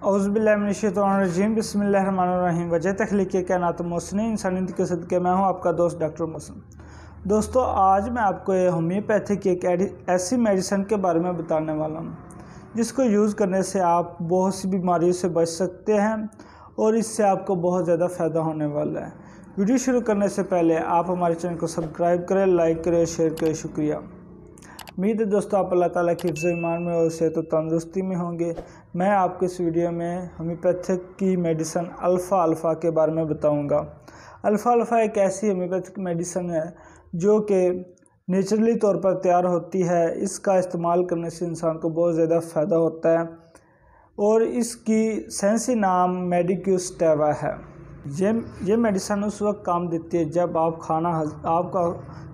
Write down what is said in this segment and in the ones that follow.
औज़ुबिल्लाहिमिनश्शैतानिर्रजीम बिस्मिल्लाहिर्रहमानिर्रहीम वजह तख्लीक़ कायनात मोहसिन इंसानियत के सदक़े मैं हूँ आपका दोस्त डॉक्टर मोहसिन। दोस्तों, आज मैं आपको होम्योपैथिक एक ऐसी मेडिसिन के बारे में बताने वाला हूँ जिसको यूज़ करने से आप बहुत सी बीमारियों से बच सकते हैं और इससे आपको बहुत ज़्यादा फ़ायदा होने वाला है। वीडियो शुरू करने से पहले आप हमारे चैनल को सब्सक्राइब करें, लाइक करें, शेयर करें। शुक्रिया। उम्मीद है दोस्तों आप अल्लाह ताला की हिफ्ज़ ईमान में और सेहत और तंदुरुस्ती में होंगे। मैं आपको इस वीडियो में होम्योपैथिक की मेडिसिन अल्फ़ा के बारे में बताऊंगा। अल्फ़ा एक ऐसी होम्योपैथिक मेडिसिन है जो कि नेचुरली तौर पर तैयार होती है। इसका इस्तेमाल करने से इंसान को बहुत ज़्यादा फ़ायदा होता है और इसकी साइंसी नाम मेडिक्यूस्टेवा है। ये मेडिसिन उस वक्त काम देती है जब आप आपका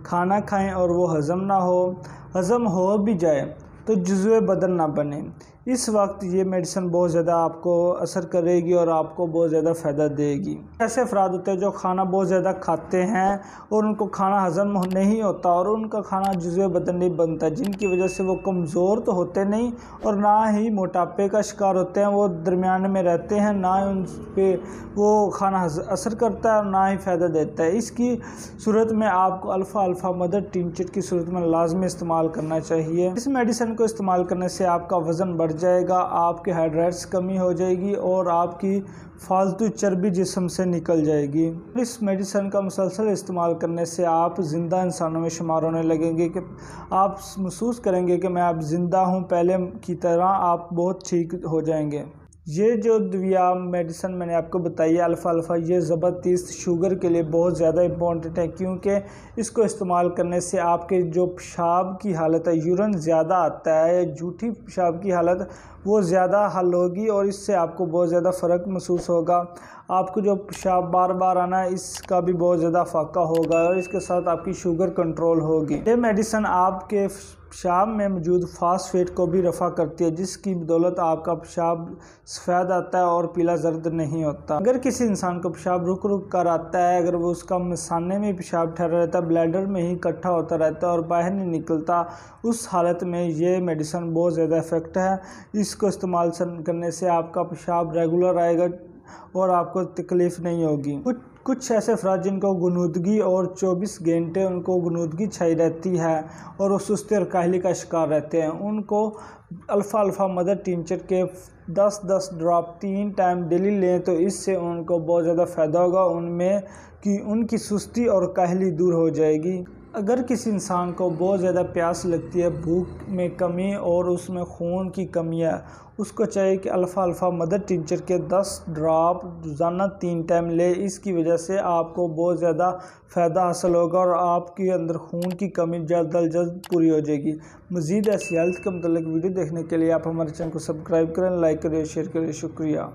खाना खाएं और वो हज़म हो भी जाए तो जुज़्वे बदन ना बने। इस वक्त ये मेडिसिन बहुत ज़्यादा आपको असर करेगी और आपको बहुत ज़्यादा फ़ायदा देगी। ऐसे अफराद होते हैं जो खाना बहुत ज़्यादा खाते हैं और उनको खाना हज़म नहीं होता और उनका खाना जुज़्वे बदन नहीं बनता, जिनकी वजह से वो कमज़ोर तो होते नहीं और ना ही मोटापे का शिकार होते हैं। वो दरमियान में रहते हैं, ना ही उन पर वो खाना असर करता है और ना ही फ़ायदा देता है। इसकी सूरत में आपको अल्फ़ा मदर टिंचर की सूरत में लाजमी इस्तेमाल करना चाहिए। इस मेडिसिन को इस्तेमाल करने से आपका वज़न बढ़ जाएगा, आपके हाइड्रेट्स कमी हो जाएगी और आपकी फालतू चर्बी जिस्म से निकल जाएगी। इस मेडिसिन का मुसलसल इस्तेमाल करने से आप ज़िंदा इंसानों में शुमार होने लगेंगे कि आप महसूस करेंगे कि मैं अब ज़िंदा हूँ, पहले की तरह आप बहुत ठीक हो जाएंगे। ये जो दवाई मेडिसिन मैंने आपको बताई है अल्फ़ा, ये ज़बरदस्त शुगर के लिए बहुत ज़्यादा इम्पोर्टेंट है, क्योंकि इसको इस्तेमाल करने से आपके जो पेशाब की हालत है, यूरिन ज़्यादा आता है, झूठी पेशाब की हालत वो ज़्यादा हल होगी और इससे आपको बहुत ज़्यादा फ़र्क महसूस होगा। आपको जो पेशाब बार बार आना है इसका भी बहुत ज़्यादा फाका होगा और इसके साथ आपकी शुगर कंट्रोल होगी। ये मेडिसिन आपके पेशाब में मौजूद फास्फेट को भी रफ़ा करती है, जिसकी बदौलत आपका पेशाब सफ़ेद आता है और पीला जर्द नहीं होता। अगर किसी इंसान को पेशाब रुक कर आता है, अगर वो उसका मिसाने में पेशाब ठहरा रहता है, ब्लैडर में ही इकट्ठा होता रहता है और बाहर नहीं निकलता, उस हालत में ये मेडिसिन बहुत ज़्यादा इफ़ेक्ट है। इसको इस्तेमाल करने से आपका पेशाब रेगुलर आएगा और आपको तकलीफ़ नहीं होगी। कुछ ऐसे अफराद जिनको गुनूदगी और 24 घंटे उनको गुनूदगी छाई रहती है और वो सुस्ती और काहली का शिकार रहते हैं, उनको अल्फ़ा मदर टिंचर के 10 ड्रॉप 3 टाइम डेली लें तो इससे उनको बहुत ज़्यादा फ़ायदा होगा। उनकी सुस्ती और काहली दूर हो जाएगी। अगर किसी इंसान को बहुत ज़्यादा प्यास लगती है, भूख में कमी और उसमें खून की कमी है, उसको चाहिए कि अल्फ़ा मदर टिंचर के 10 ड्रॉप रोज़ाना 3 टाइम ले। इसकी वजह से आपको बहुत ज़्यादा फ़ायदा हासिल होगा और आपके अंदर खून की कमी जल्द पूरी हो जाएगी। मज़ीद ऐसी हेल्थ के मतलब वीडियो देखने के लिए आप हमारे चैनल को सब्सक्राइब करें, लाइक करें, शेयर करें। शुक्रिया।